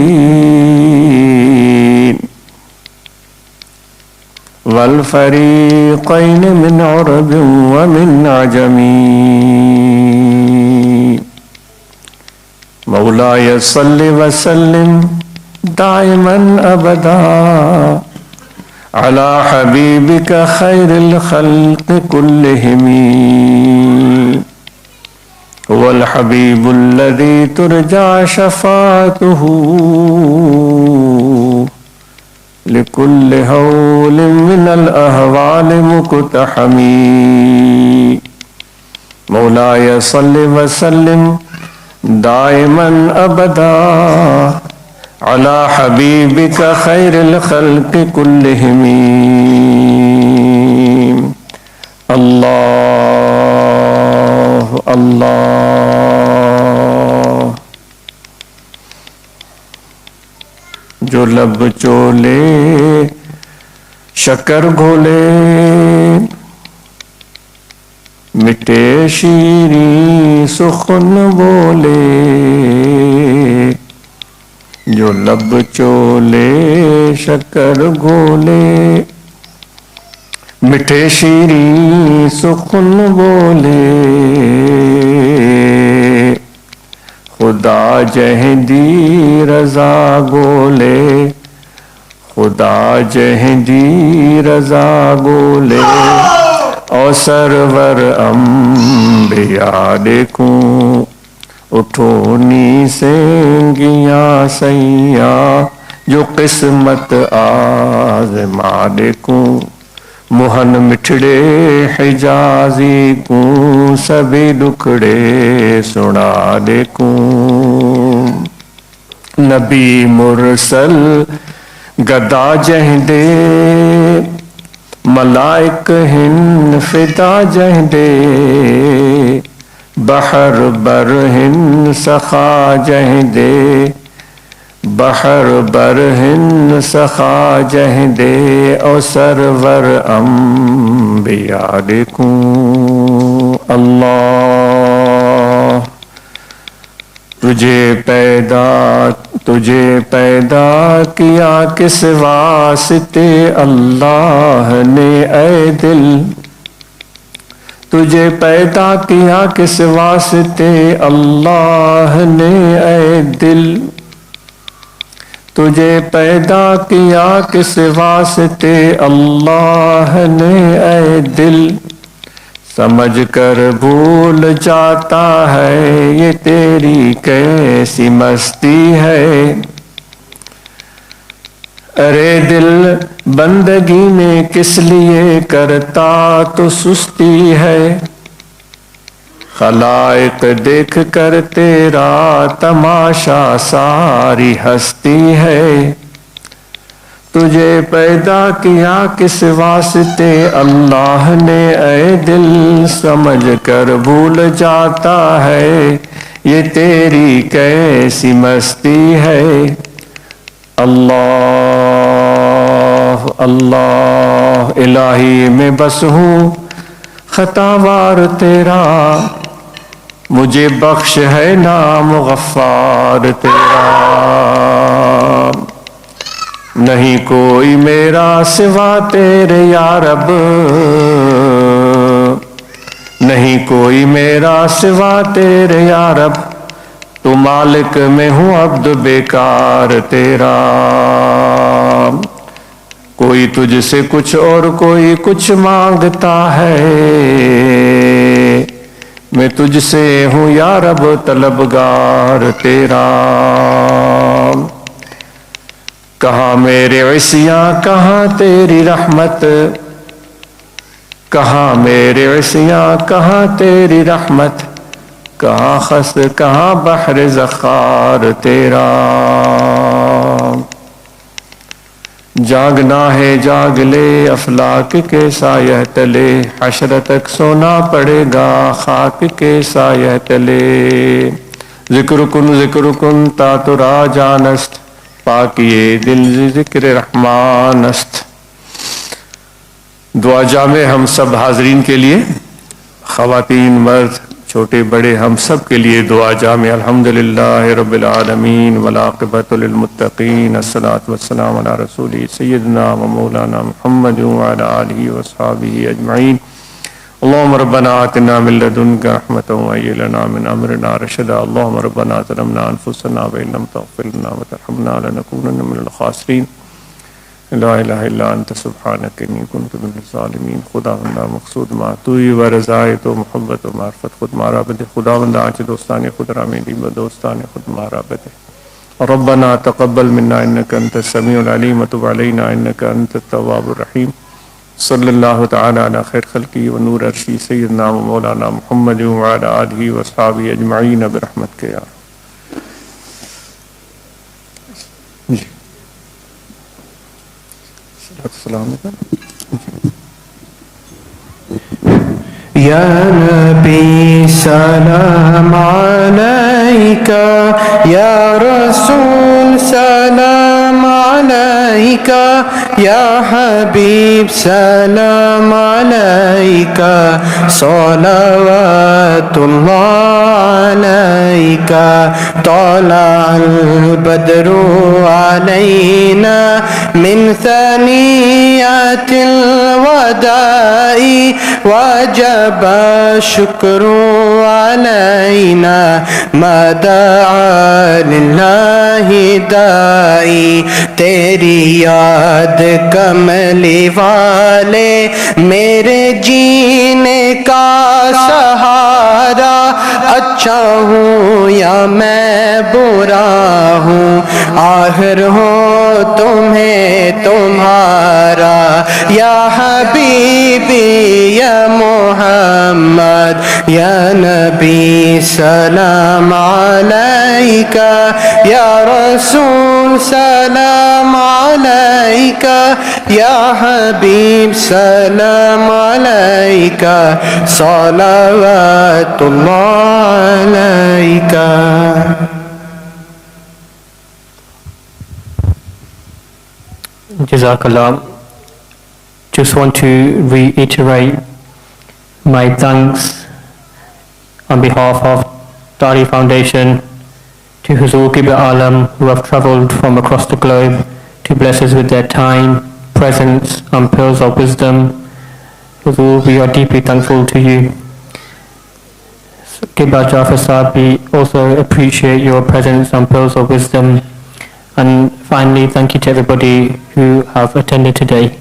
والفریقین من عرب ومن عجم. مولاي صل وسلم دائما ابدا على حبيبك خير الخلق كلهم. هو الحبيب الذي ترجى شفاعته لكل هول من الأهوال مقتحم. مولاي صل وسلم دائما أبدا على حبيبك خير الخلق كلهم. الله الله. جو لب چولے شکر گھولے مٹے شیریں سخن بولے. جو لب چولے شکر گھولے مٹھے شیریں سخن بولے. خدا جہدی رضا بولے خدا جہدی رضا بولے. اور سرور انبیاء دیکھوں، اٹھونی سینگیاں سیاں جو قسمت آزما دیکھوں، موہن مٹھڑے حجازی کو سبھی دکھڑے سنا دیکھوں، نبی مرسل گدا جہدے ملائک ہن فدا جہدے، بحر بر ہن سخا جہدے، بحر بر ہن سخا جہدے، او سرور انبیاء دیکھوں۔ اللہ تجھے پیدا کیا کس واسطے اللہ نے اے دل، تجھے پیدا کیا کس واسطے اللہ نے اے دل، تجھے پیدا کیا کس واسطے اللہ نے اے دل، سمجھ کر بھول جاتا ہے یہ تیری کیسی مستی ہے، ارے دل بندگی میں کس لیے کرتا تو سستی ہے، خلائق دیکھ کر تیرا تماشا ساری ہستی ہے، تجھے پیدا کیا کس واسطے اللہ نے اے دل، سمجھ کر بھول جاتا ہے یہ تیری کیسی مستی ہے، اللہ اللہ الہی میں بس ہوں خطاوار تیرا، مجھے بخش ہے نام غفار تیرا، نہیں کوئی میرا سوا تیرے یا رب، نہیں کوئی میرا سوا تیرے یا رب، تو مالک میں ہوں عبد بیکار تیرا، کوئی تجھ سے کچھ اور کوئی کچھ مانگتا ہے، میں تجھ سے ہوں یا رب طلبگار تیرا، کہاں میرے عصیاں کہاں تیری رحمت، کہاں میرے عصیاں کہاں تیری رحمت، کہاں خس کہاں بحر زخار تیرا، جاگنا ہے جاگ لے افلاک کے سایہ تلے، حشر تک سونا پڑے گا خاک کے سایہ تلے، ذکر کن تا ترا جانست، پاکیے دل ذکر رحمان است۔ دعا جامع ہم سب حاضرین کے لیے، خواتین مرد چھوٹے بڑے ہم سب کے لیے دعا جامع۔ الحمدللہ رب العالمین والعاقبۃ للمتقین، الصلاۃ والسلام علی رسول سیدنا و مولانا محمد وعلی آلہ وصحبہ اجمعین۔ اللہم ربنا آتنا من لدنک رحمۃ وہیئ لنا من امرنا رشدا، اللہم ربنا ظلمنا انفسنا وإن لم تغفر لنا وترحمنا لنکونن من الخاسرین، لا الہ الا انت سبحانک انی کنت من الظالمین۔ خداوندہ مقصود ما توئی و رضائے تو محبت و معرفت خود مارا بدے، خداوندہ آنچ دوستان خود رامیدی و دوستان خود مارا بدے۔ ربنا تقبل منا انک انت السمیع العلیم وتب علینا انک انت التواب الرحیم۔ صلی اللہ تعالی علی خیر خلقی و نور عرشی سیدنا و مولانا محمد وعلی آلہ وصحبہ اجمعین برحمتک یا جی السلام علیکم۔ یا نبی سلام علیکہ، یا رسول سلام علیکہ، یا حبیب سلام علیکہ، صلوات اللہ علیکہ، طلع البدر علینا من ثنیات الوداع وجب الشکر علينا ما دعا لله دائی تیری یاد کملی والے میرے جینے کا سہارا اچھا ہوں یا میں برا ہوں آخر ہو تمہیں تمہارا یا حبیبی یا محمد یا نبی سلام علیکہ یا رسول سلام علیکہ یا حبیب سلام علیکہ صلوات اللہ علیکہ. Jazakallah. Just want to reiterate my thanks on behalf of Dari Foundation to Huzur Qibla Alam who have travelled from across the globe to bless us with their time, presence and pearls of wisdom. Huzur, we are deeply thankful to you. Qibla Jafar Sahib, we also appreciate your presence and pearls of wisdom. And finally, thank you to everybody who have attended today.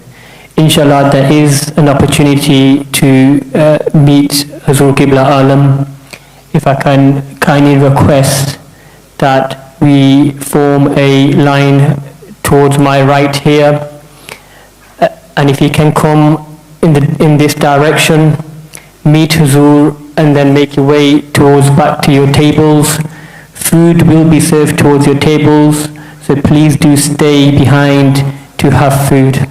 Inshallah, there is an opportunity to meet Huzur Qibla Alam. If I can kindly request that we form a line towards my right here, and if you can come in this direction, meet Huzur, and then make your way towards back to your tables. Food will be served towards your tables, so please do stay behind to have food.